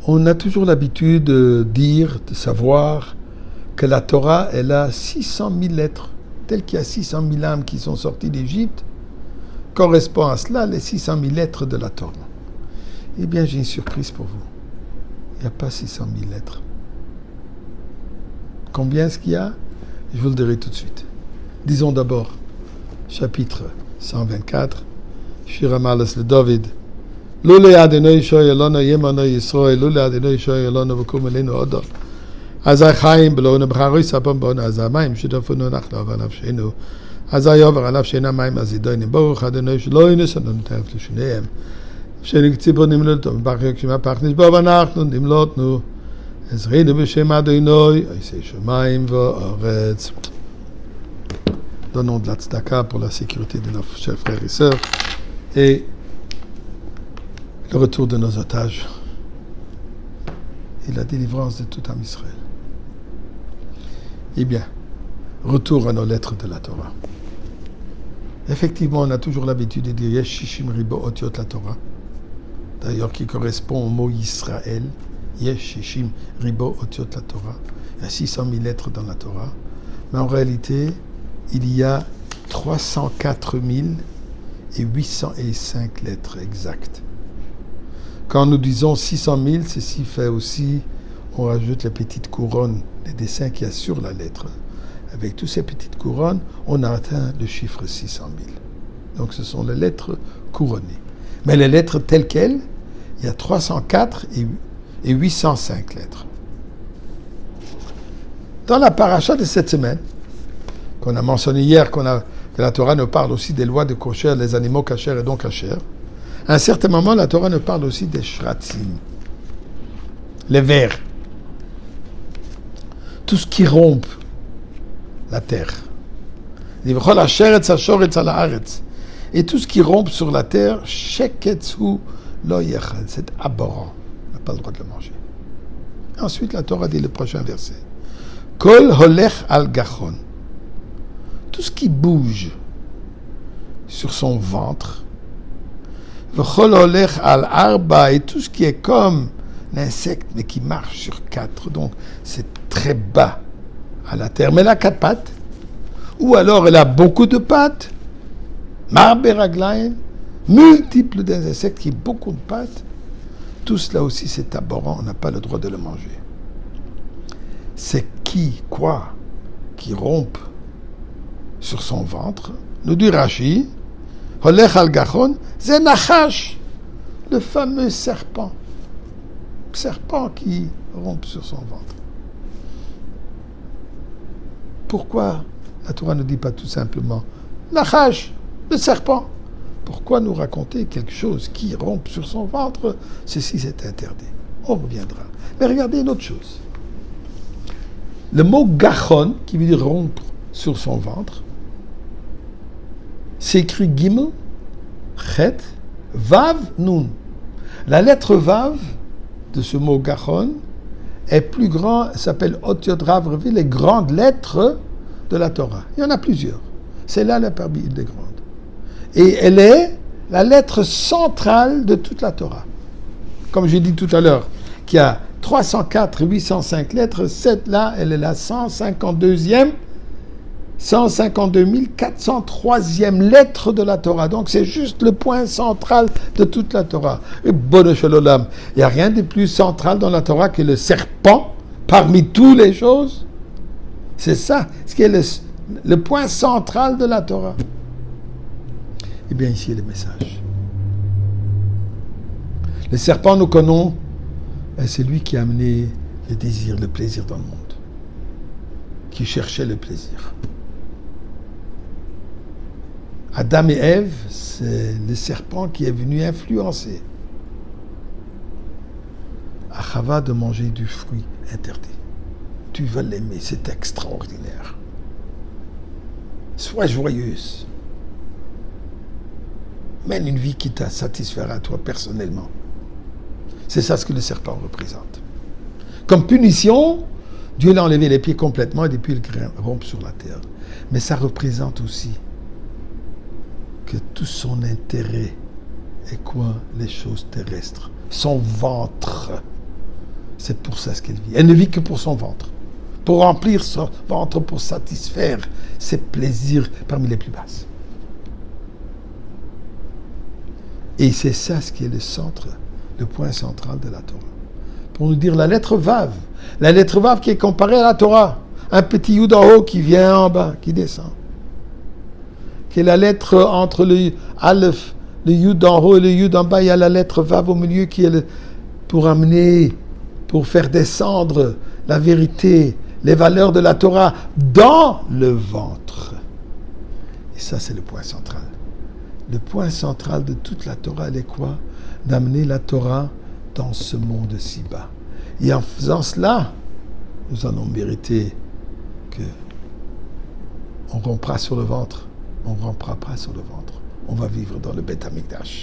On a toujours l'habitude de dire, de savoir que la Torah, elle a 600 000 lettres. Tel qu'il y a 600 000 âmes qui sont sorties d'Égypte, correspond à cela les 600 000 lettres de la Torah. Eh bien, j'ai une surprise pour vous. Il n'y a pas 600 000 lettres. Combien est-ce qu'il y a? Je vous le dirai tout de suite. Disons d'abord, chapitre 124, Shir HaMaalos le David. Lule Adonai shoy elonu yemanu Yisrael, lule Adonai shoy elonu v'kum elenu odo. Azay chaim b'lonu b'charoy sapam b'onu azay mayim shidafunu nachlav anafshenu. Azay yover anafshena mayim azidoynim. Baruch Adonai shelo yinusanonu teref l'shuneim. Shenik tzibur nimlotom b'achyok shema pachnis bo v'anachnu nimlotnu. Ezreinu b'shem Adonai oisei shemayim v'oretz. Donnons de la tzedaka pour la sécurité de nos chers frères et sœurs et le retour de nos otages et la délivrance de tout âme Israël. Eh bien, retour à nos lettres de la Torah. Effectivement, on a toujours l'habitude de dire Yesh Shishim Ribo Otiot la Torah, d'ailleurs qui correspond au mot Israël. Yesh Shishim Ribo Otiot la Torah. Il y a 600 000 lettres dans la Torah, mais en réalité, il y a 304 805 lettres exactes. Quand nous disons 600 000, ceci fait aussi, on rajoute les petites couronnes, les dessins qu'il y a sur la lettre. Avec toutes ces petites couronnes, on a atteint le chiffre 600 000. Donc ce sont les lettres couronnées. Mais les lettres telles quelles, il y a 304 et 805 lettres. Dans la paracha de cette semaine, qu'on a mentionné hier, que la Torah nous parle aussi des lois de kosher, les animaux kashers et donc kashers. À un certain moment, la Torah nous parle aussi des shratzim, les vers, tout ce qui rompt la terre. Et tout ce qui rompt sur la terre, sheketzu lo yechal, c'est abhorrent, on n'a pas le droit de le manger. Ensuite, la Torah dit le prochain verset. Kol holech al gachon. Tout ce qui bouge sur son ventre, v'chol holech al arba, et tout ce qui est comme l'insecte mais qui marche sur 4, donc c'est très bas à la terre, mais elle a 4 pattes, ou alors elle a beaucoup de pattes, marbe raglaim, multiples d'insectes qui ont beaucoup de pattes, tout cela aussi c'est abhorrent, on n'a pas le droit de le manger. C'est quoi qui rompt sur son ventre, nous dit Rashi, Holech al Gachon, c'est Nachash, le fameux serpent qui rompt sur son ventre. Pourquoi la Torah ne dit pas tout simplement Nachash, le serpent? Pourquoi nous raconter quelque chose qui rompt sur son ventre? Ceci c'est interdit. On reviendra. Mais regardez une autre chose. Le mot Gachon, qui veut dire rompre sur son ventre, c'est écrit Gimel, Chet, Vav, Nun. La lettre Vav de ce mot Gachon est plus grand, s'appelle Otiot Rav Revi, les grandes lettres de la Torah. Il y en a plusieurs. C'est là la parmi une des grandes. Et elle est la lettre centrale de toute la Torah. Comme j'ai dit tout à l'heure, qu'il y a 304 et 805 lettres, cette là, elle est la 152e 403e lettre de la Torah. Donc c'est juste le point central de toute la Torah. Et bonne shalom, il n'y a rien de plus central dans la Torah que le serpent parmi toutes les choses. C'est ça, ce qui est le point central de la Torah. Eh bien ici est le message. Le serpent, nous connaissons, c'est lui qui a amené le désir, le plaisir dans le monde, qui cherchait le plaisir. Adam et Ève, c'est le serpent qui est venu influencer à Chava de manger du fruit interdit. Tu vas l'aimer, c'est extraordinaire. Sois joyeuse. Mène une vie qui te satisfera toi personnellement. C'est ça ce que le serpent représente. Comme punition, Dieu l'a enlevé les pieds complètement et depuis il rompt sur la terre. Mais ça représente aussi que tout son intérêt est quoi? Les choses terrestres. Son ventre C'est pour ça ce qu'elle vit. Elle ne vit que pour son ventre. Pour remplir son ventre, pour satisfaire ses plaisirs parmi les plus basses. Et c'est ça ce qui est le centre, le point central de la Torah. Pour nous dire la lettre Vav qui est comparée à la Torah. Un petit Yud en haut qui vient en bas, qui descend. Qui est la lettre entre le Aleph, le Yud en haut et le Yud en bas. Il y a la lettre Vav au milieu qui est pour amener, pour faire descendre la vérité, les valeurs de la Torah dans le ventre. Et ça, c'est le point central. Le point central de toute la Torah, elle est quoi? D'amener la Torah dans ce monde si bas. Et en faisant cela, nous allons mériter que on rompra sur le ventre. On ne rompra pas sur le ventre. On va vivre dans le Beth Amikdash.